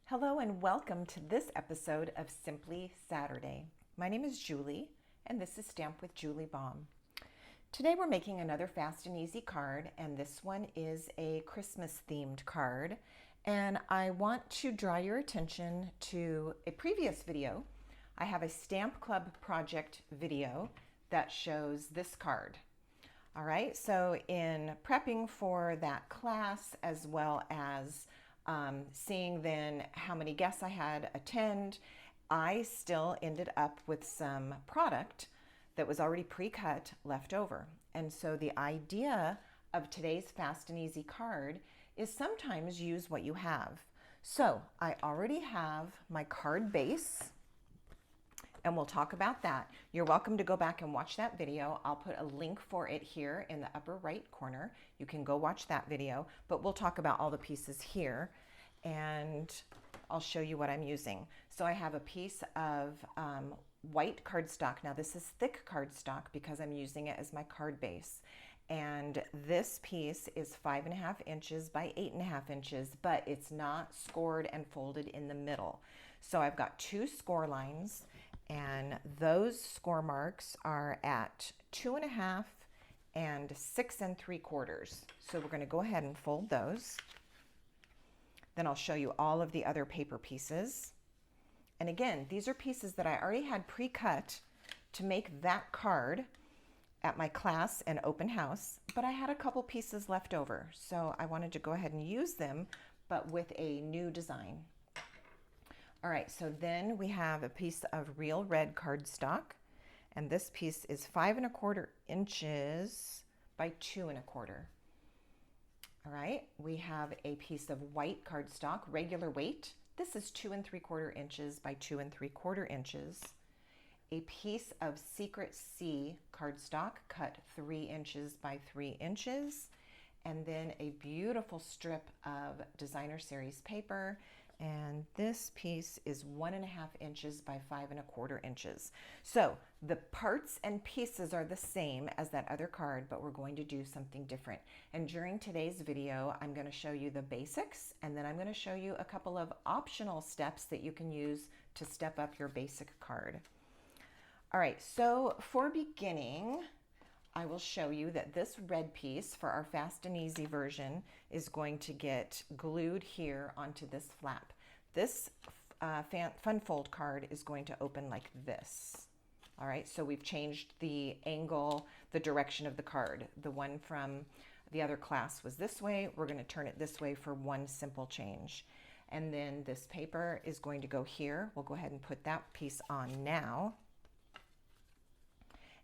Hello and welcome to this episode of Simply Saturday. My name is Julie and this is Stamp with Julie Baum. Today we're making another fast and easy card, and this one is a Christmas themed card. And I want to draw your attention to a previous video. I have a Stamp Club project video that shows this card. All right, so in prepping for that class, as well as seeing then how many guests I had attend, I still ended up with some product that was already pre-cut left over. And so the idea of today's fast and easy card is sometimes use what you have. So I already have my card base, and we'll talk about that. You're welcome to go back and watch that video. I'll put a link for it here in the upper right corner. You can go watch that video, but we'll talk about all the pieces here and I'll show you what I'm using. So I have a piece of white cardstock. Now this is thick cardstock because I'm using it as my card base. And this piece is 5.5 inches by 8.5 inches, but it's not scored and folded in the middle. So I've got two score lines, and those score marks are at 2.5 and 6 3/4. So we're going to go ahead and fold those. Then I'll show you all of the other paper pieces. And again, these are pieces that I already had pre-cut to make that card at my class and open house, but I had a couple pieces left over. So I wanted to go ahead and use them, but with a new design. All right, so then we have a piece of real red cardstock, and this piece is 5.25 inches by 2.25. All right, we have a piece of white cardstock, regular weight. This is 2 3/4 inches by 2 3/4 inches. A piece of Secret Sea cardstock, cut 3 inches by 3 inches. And then a beautiful strip of designer series paper. And this piece is 1.5 inches by 5.25 inches. So the parts and pieces are the same as that other card, but we're going to do something different. And during today's video, I'm going to show you the basics, and then I'm going to show you a couple of optional steps that you can use to step up your basic card. All right, so for beginning, I will show you that this red piece for our fast and easy version is going to get glued here onto this flap. This fun fold card is going to open like this. All right, so we've changed the angle, the direction of the card. The one from the other class was this way. We're going to turn it this way for one simple change. And then this paper is going to go here. We'll go ahead and put that piece on now.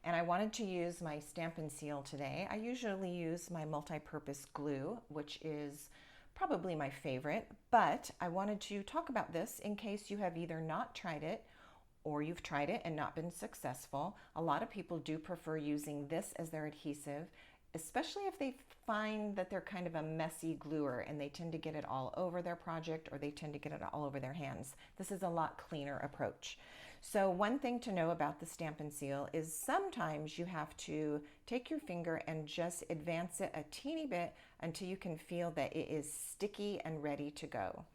And I wanted to use my Stampin' Seal today. I usually use my multi-purpose glue, which is probably my favorite, but I wanted to talk about this in case you have either not tried it or you've tried it and not been successful. A lot of people do prefer using this as their adhesive, especially if they find that they're kind of a messy gluer and they tend to get it all over their project, or they tend to get it all over their hands. This is a lot cleaner approach. So one thing to know about the Stampin' Seal is sometimes you have to take your finger and just advance it a teeny bit until you can feel that it is sticky and ready to go.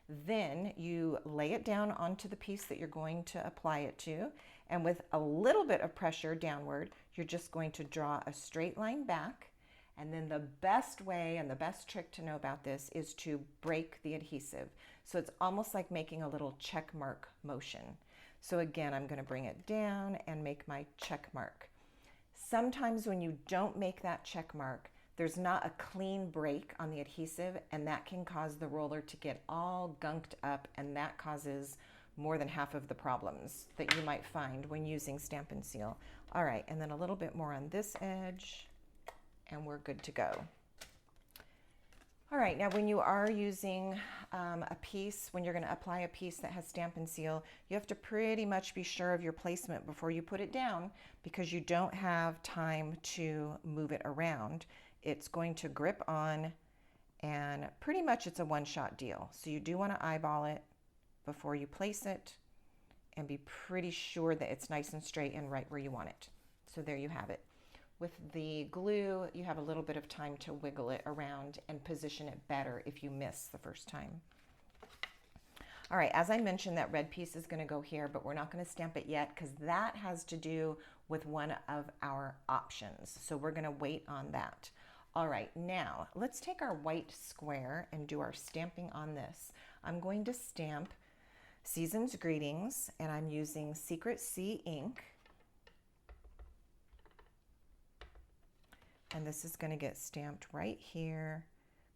Then you lay it down onto the piece that you're going to apply it to, and with a little bit of pressure downward, you're just going to draw a straight line back. And then the best way and the best trick to know about this is to break the adhesive. So it's almost like making a little check mark motion. So again, I'm going to bring it down and make my check mark. Sometimes when you don't make that check mark, there's not a clean break on the adhesive, and that can cause the roller to get all gunked up, and that causes more than half of the problems that you might find when using Stampin' Seal. All right, and then a little bit more on this edge, and we're good to go. All right, now when you are using a piece, when you're going to apply a piece that has Stampin' Seal, you have to pretty much be sure of your placement before you put it down, because you don't have time to move it around. It's going to grip on, and pretty much it's a one-shot deal. So you do want to eyeball it before you place it and be pretty sure that it's nice and straight and right where you want it. So there you have it. With the glue, you have a little bit of time to wiggle it around and position it better if you miss the first time. All right, as I mentioned, that red piece is going to go here, but we're not going to stamp it yet because that has to do with one of our options. So we're going to wait on that. All right, now let's take our white square and do our stamping on this. I'm going to stamp Season's Greetings, and I'm using Secret Sea ink. And this is going to get stamped right here,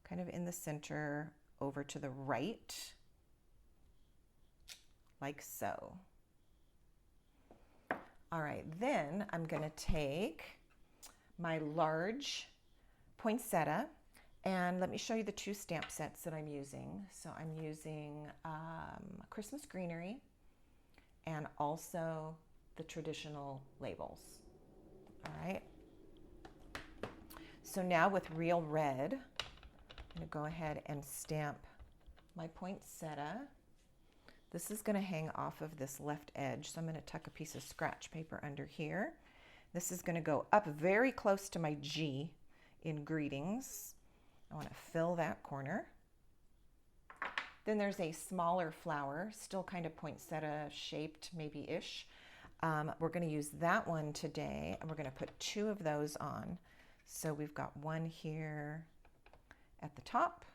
kind of in the center, over to the right, like so. All right, then I'm going to take my large poinsettia, and let me show you the two stamp sets that I'm using. So I'm using Christmas Greenery and also the traditional labels. All right. So now with Real Red, I'm going to go ahead and stamp my poinsettia. This is going to hang off of this left edge, so I'm going to tuck a piece of scratch paper under here. This is going to go up very close to my G in Greetings. I want to fill that corner. Then there's a smaller flower, still kind of poinsettia shaped, maybe-ish. We're going to use that one today, and we're going to put two of those on. So we've got one here at the top,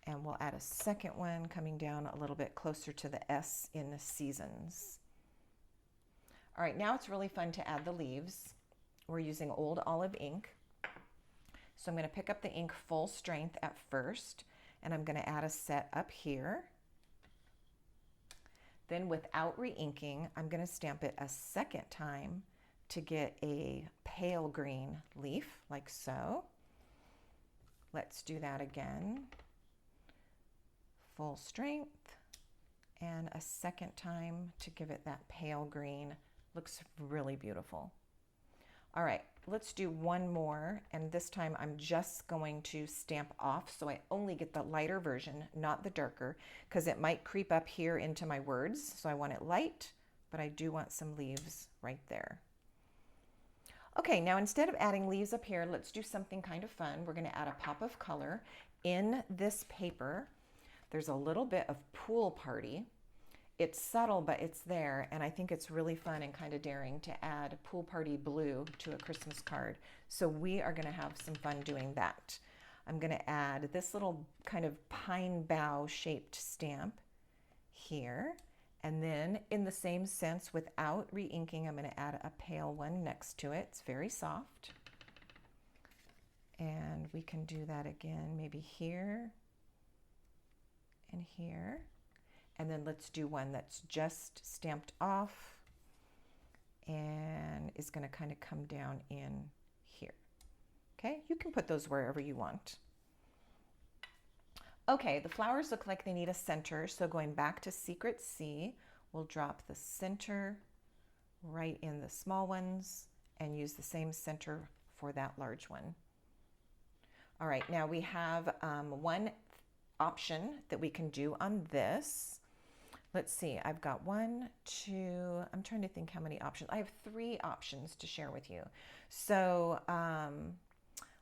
and we'll add a second one coming down a little bit closer to the S in the Seasons. All right, now it's really fun to add the leaves. We're using Old Olive ink. So I'm going to pick up the ink full strength at first, and I'm going to add a set up here. Then without re-inking, I'm going to stamp it a second time to get a pale green leaf, like so. Let's do that again. Full strength, and a second time to give it that pale green. Looks really beautiful. All right, let's do one more, and this time I'm just going to stamp off so I only get the lighter version, not the darker, because it might creep up here into my words, so I want it light, but I do want some leaves right there. Okay, now instead of adding leaves up here, let's do something kind of fun. We're going to add a pop of color. In this paper, there's a little bit of Pool Party. It's subtle, but it's there, and I think it's really fun and kind of daring to add Pool Party blue to a Christmas card. So we are going to have some fun doing that. I'm going to add this little kind of pine bough shaped stamp here. And then in the same sense, without re-inking, I'm going to add a pale one next to it. It's very soft. And we can do that again, maybe here and here. And then let's do one that's just stamped off and is going to kind of come down in here. Okay, you can put those wherever you want. Okay, the flowers look like they need a center, so going back to Secret Sea, we'll drop the center right in the small ones and use the same center for that large one. All right, now we have one option that we can do on this. Let's see, I've got one, two, I'm trying to think how many options. I have 3 options to share with you. So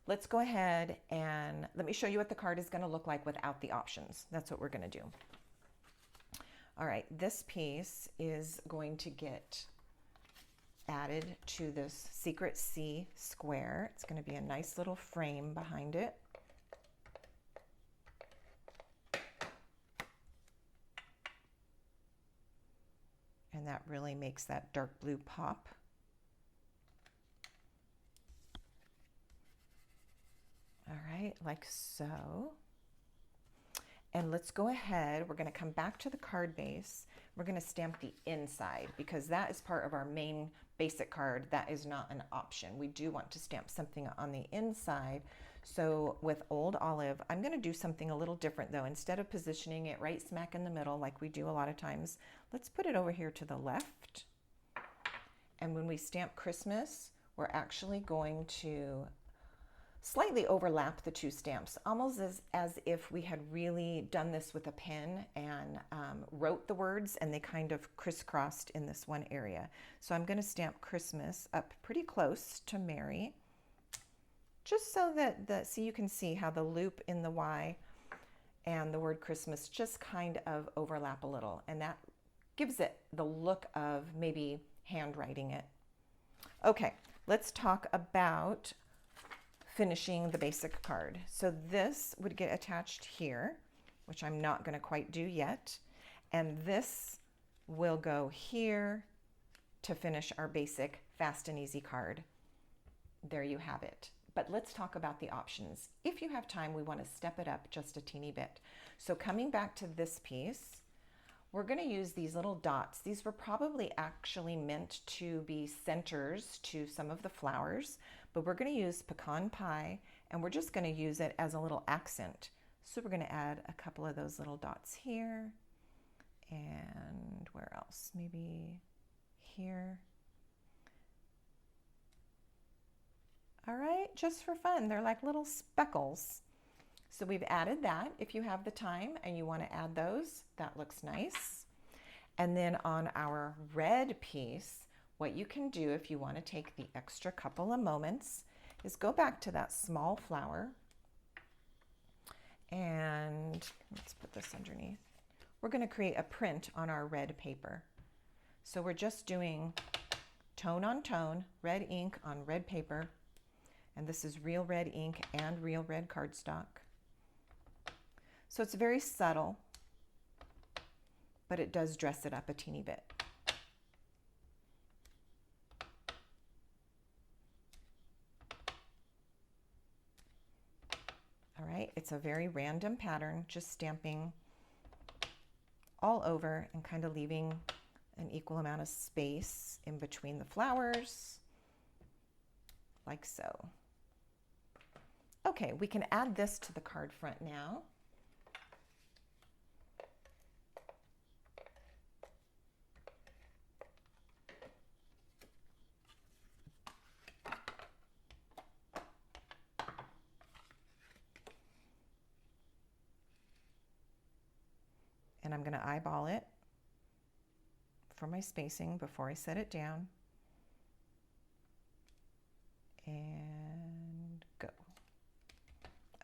let's go ahead and let me show you what the card is going to look like without the options. That's what we're going to do. All right, this piece is going to get added to this Secret Sea square. It's going to be a nice little frame behind it. And that really makes that dark blue pop. All right, like so. And let's go ahead, we're going to come back to the card base. We're going to stamp the inside because that is part of our main basic card. That is not an option. We do want to stamp something on the inside. So with Old Olive, I'm going to do something a little different though. Instead of positioning it right smack in the middle like we do a lot of times, let's put it over here to the left. And when we stamp Christmas, we're actually going to slightly overlap the 2 stamps, almost as if we had really done this with a pen and wrote the words and they kind of crisscrossed in this one area. So I'm going to stamp Christmas up pretty close to Mary, just so that so you can see how the loop in the Y and the word Christmas just kind of overlap a little, and that gives it the look of maybe handwriting it. Okay, let's talk about finishing the basic card. So this would get attached here, which I'm not going to quite do yet, and this will go here to finish our basic fast and easy card. There you have it. But let's talk about the options. If you have time, we want to step it up just a teeny bit. So coming back to this piece, we're going to use these little dots. These were probably actually meant to be centers to some of the flowers, but we're going to use pecan pie, and we're just going to use it as a little accent. So we're going to add a couple of those little dots here, and where else? Maybe here. All right, just for fun. They're like little speckles. So we've added that. If you have the time and you want to add those, that looks nice. And then on our red piece, what you can do if you want to take the extra couple of moments is go back to that small flower, and let's put this underneath. We're going to create a print on our red paper. So we're just doing tone on tone, red ink on red paper. And this is real red ink and real red cardstock. So it's very subtle, but it does dress it up a teeny bit. All right, it's a very random pattern, just stamping all over and kind of leaving an equal amount of space in between the flowers, like so. Okay, we can add this to the card front now. And I'm going to eyeball it for my spacing before I set it down. And go.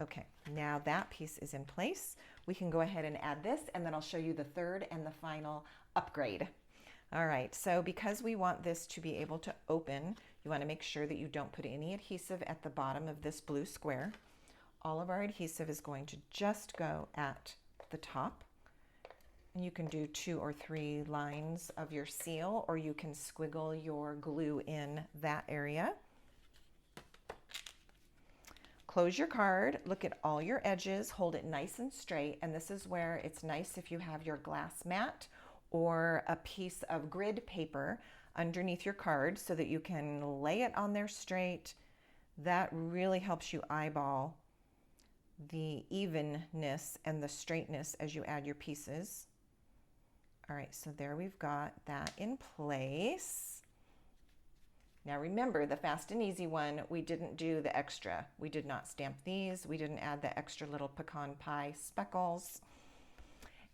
Okay, now that piece is in place. We can go ahead and add this, and then I'll show you the third and the final upgrade. All right, so because we want this to be able to open, you want to make sure that you don't put any adhesive at the bottom of this blue square. All of our adhesive is going to just go at the top. And you can do 2 or 3 lines of your seal, or you can squiggle your glue in that area. Close your card, look at all your edges, hold it nice and straight, and this is where it's nice if you have your glass mat or a piece of grid paper underneath your card so that you can lay it on there straight. That really helps you eyeball the evenness and the straightness as you add your pieces. All right, so there we've got that in place. Now remember, the fast and easy one, we didn't do the extra. We did not stamp these. We didn't add the extra little pecan pie speckles.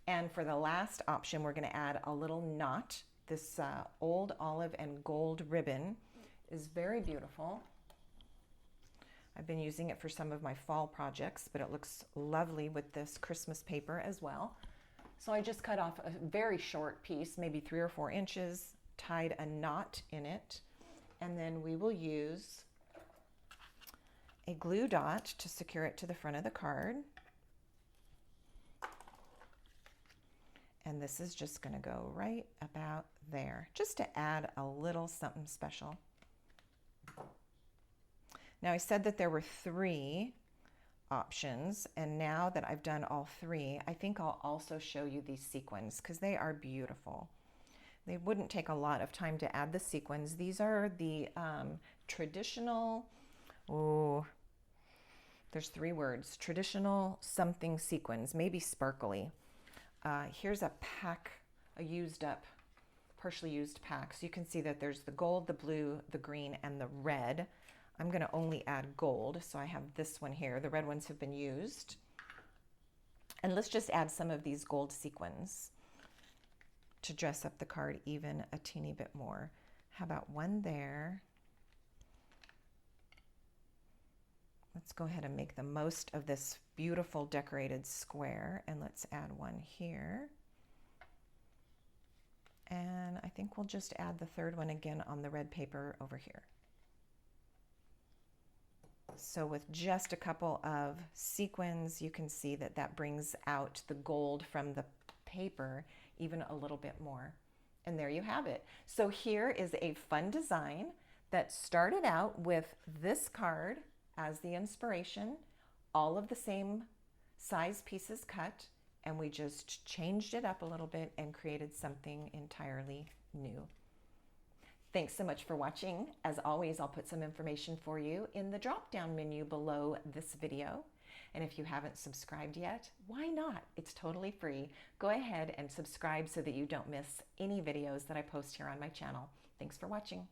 And for the last option, we're going to add a little knot. This old olive and gold ribbon is very beautiful. I've been using it for some of my fall projects, but it looks lovely with this Christmas paper as well. So I just cut off a very short piece, maybe 3 or 4 inches, tied a knot in it, and then we will use a glue dot to secure it to the front of the card. And this is just going to go right about there, just to add a little something special. Now I said that there were 3 options, and now that I've done all 3, I think I'll also show you these sequins because they are beautiful. They wouldn't take a lot of time to add the sequins. These are the traditional, there's 3 words, traditional something sequins, maybe sparkly. Here's a pack, a used up, partially used pack. So you can see that there's the gold, the blue, the green, and the red. I'm going to only add gold, so I have this one here. The red ones have been used. And let's just add some of these gold sequins to dress up the card even a teeny bit more. How about one there? Let's go ahead and make the most of this beautiful decorated square, and let's add one here. And I think we'll just add the third one again on the red paper over here. So with just a couple of sequins, you can see that that brings out the gold from the paper even a little bit more. And there you have it. So here is a fun design that started out with this card as the inspiration, all of the same size pieces cut, and we just changed it up a little bit and created something entirely new. Thanks so much for watching. As always, I'll put some information for you in the drop-down menu below this video. And if you haven't subscribed yet, why not? It's totally free. Go ahead and subscribe so that you don't miss any videos that I post here on my channel. Thanks for watching.